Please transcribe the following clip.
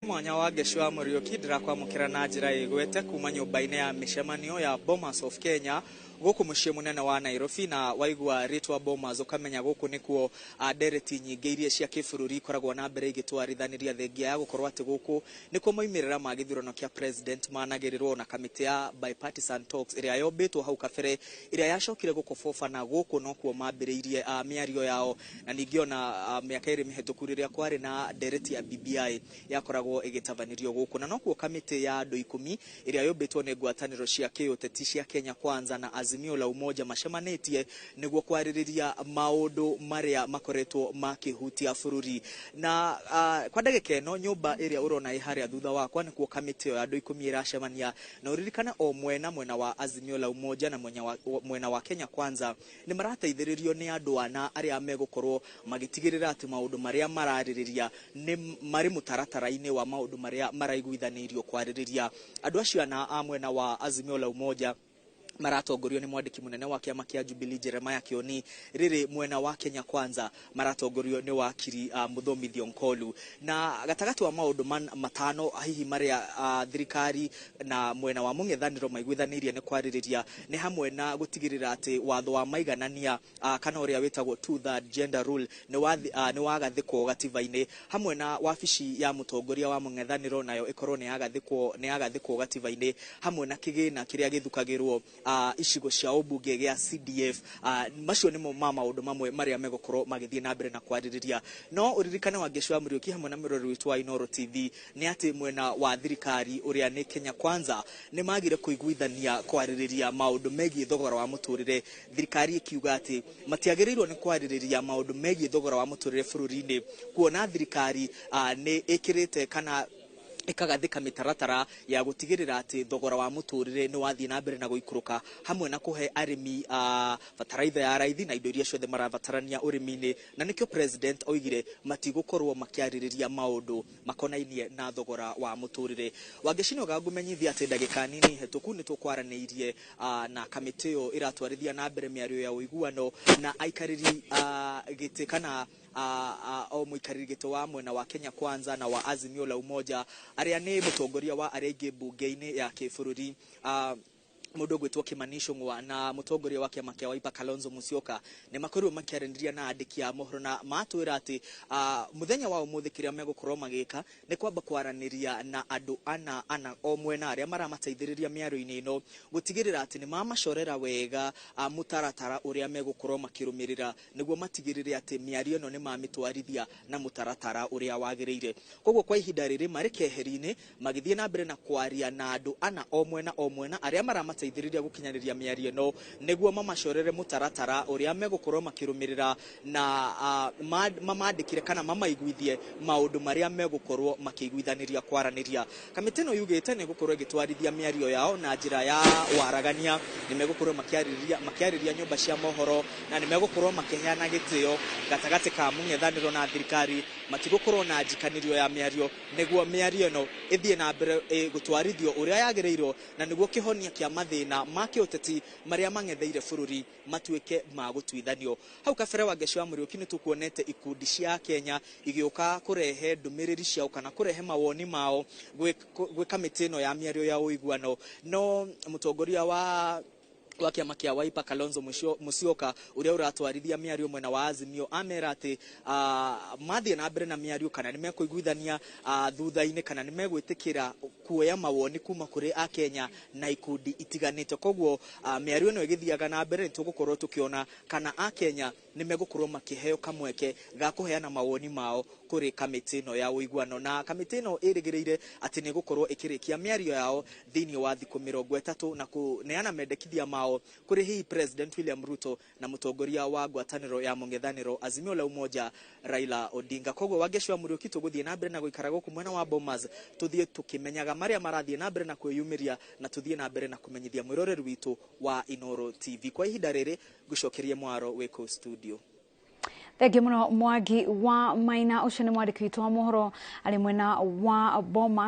Mwanya wa Geshua Muriuki ndirakwamukira na njira igwete kuma nyumba-ini ya mishemanio ya Bomas of Kenya guku mucii munene wa Nairobi, na waigua ritwa Bomas ukamenya guku nikuo ndereti nyingi iria cia kibururi ikoragwo na mbere igitwarithaniria thengia ya gukorwo ati guku nikuo moimirira ma githurano kia president managirirwo na kamiti ya bipartisan talks iria yombitwo hau kabere, iria yacokire guku bobana guku nokuo mambiriirie miario yao, na ningiona miaka iri mihituku riria kwari na ndereti ya BBI yakoragwo igitabanirio guku, na nokuo kamiti ya andu 10 iria yombitwo ni ngwataniro cia kiuteti cia Kenya Kwanza na Azimio la Umoja macemanitie niguo kwaririria maundu maria makoretwo makihutia bururi. Na kwa ndagika ino nyumba iria urona iharia thutha wakwa nikuo kamiti ya andu 10 iracemania, na uririkana o mwena wa Azimio la Umoja na mwena wa Kenya Kwanza ni marateithiririo ni andu ana aria megukorwo magitigirira ati maundu maria maraririria ni mari mutaratara-ini wa maundu maria maraiguithanirio kwaririria. Andu acio ana mwena wa Azimio la Umoja maratongorio ni mwandiki munene wa kiama kia Jubilee Jeremiah Kioni, riri mwena wa Kenya Kwanza maratongorio ni wakiri Muthomithio Nkolu. Na gatagati wa maundu matano hihi maria thirikari na mwena wa mung'ethaniro maiguithanirie ni kwaririria ni hamwe na gutigirira ati watho wa maiganania kana uria witagwo 2/3 gender rule ni wagathikwo gatiba-ini, hamwe na wabici ya mutongoria wa mung'ethaniro nayo ikorwo ni yagathikwo gatiba-ini, hamwe na kigina kiria githukagirwo icigo cia ubunge gia CDF. Macio nimo maundu mamwe maria megukorwo magithie na mbere na kwaririria. No uririkane wa Geshua Muriuki hamwe na mirori witu wa Inoro TV ni ati mwena wa thirikari uria ni Kenya Kwanza ni magire kuiguithania kwaririria maundu megie thogora wa muturire. Thirikari ikiuga ati matiagirirwo ni kwaririria maundu megie thogora wa muturire bururi-ini, kuona thirikari ni ikirite kana ikagathika mitaratara ya gutigirira ati thogora wa muturire ni wathie na mbere na guikuruka, hamwe na kuhe arimi bataraitha ya raithi na indo iria ciothe marabatarania urimi-ini. Na nikio president oigire matigukorwo makiaririria maundu makonainie na thogora wa muturire. Wangecini gagumenyithia ati ndagika nini hetuku ni tukwaraniirie na kamiti yo iratwarithia na mbere miario ya uiguano na aikariri giti kana o muikariri gito wa mwena wa Kenya Kwanza na wa Azimio la Umoja aria ni mutongoria wa arenge bunge-ini ya kibururi mundu gwitwo Kimani Ichung'wa na mutongoria wa kiama kia Wiper Kalonzo Musyoka ni makorwo makiaranĩria na andiki a mohoro, na matwira ati muthenya wa umuthi kiria megukorwo magika ni kwamba kwaranĩria na andu ana o mwena aria maramateithĩrĩria miario-ini ino gutigirira ati ni mamacorera wega mutaratara uria megukorwo makirumirira niguo matigirire ati miario ino ni mamitwarithia na mutaratara uria wagiriire. Koguo kwa ihinda riri mari keheri-ini magithie na mbere na kwaria na andu ana o mwena aria maramateithĩrĩria gukinyaniria miario no niguo mamacorere mutaratara uria megukorwo makirumirira na mamandikire kana mamaiguithie maundu maria megukorwo makiguithaniria kwaraniria. Kamiti no yugite ni gukorwo igitwarithia miario yao na njira ya waragania, ni megukorwo makiariria nyumba cia mohoro, na ni megukorwo makiheana gitio gatagati ka mung'ethaniro na thirikari. Matigukorwo na njikanirio ya miario niguo miario no ithie na mbere gutwarithio uria yagirirwo, na niguo kihonia kia mathina ma kiuteti maria mang'etheire bururi matuike ma gutwithanio. Hau kabere wa Geshua Muriuki ni tukuonete ikundi cia Kenya igiuka kurehe ndumiriri ciao kana kurehe mawoni mao gwe kamiti ino ya miario ya uiguano. No mutongoria wa kiama kia Wiper Kalonzo Musyoka uria uratwarithia miario mwena wa Azimio amera ati mathie na mbere na miario kana ni mekuiguithania thutha-ini kana ni megwitikira kuoya mawoni kuma kuri a Kenya na ikundi itiganite. Koguo miario ino igithiaga na mbere nitugukorwo tukiona kana a Kenya ni megukorwo makiheo kamweke ga kuheana mawoni mao kuri kamiti ino ya uiguano, na kamiti ino irigireire ati ni gukorwo ikirikia miario yao thiini wa thiku 30 na kuneana mendekithia mao kuri hii President William Ruto na mutongoria wa ngwataniro ya mung'ethaniro Azimio la Umoja Raila Odinga. Koguo wa Geshua Muriuki tuguthie na mbere na guikara guku mwena wa Bomas, tuthie tukimenyaga maria marathie na mbere na kwiyumiria, na tuthie na mbere na kumenyithia mwiroreri witu wa Inoro TV. Kwa ihinda riri gucokerie mwaro weko studio. Thengio muno Mwangi wa Maina, ucio ni mwandiki witu wa mohoro ali mwena wa Bomas.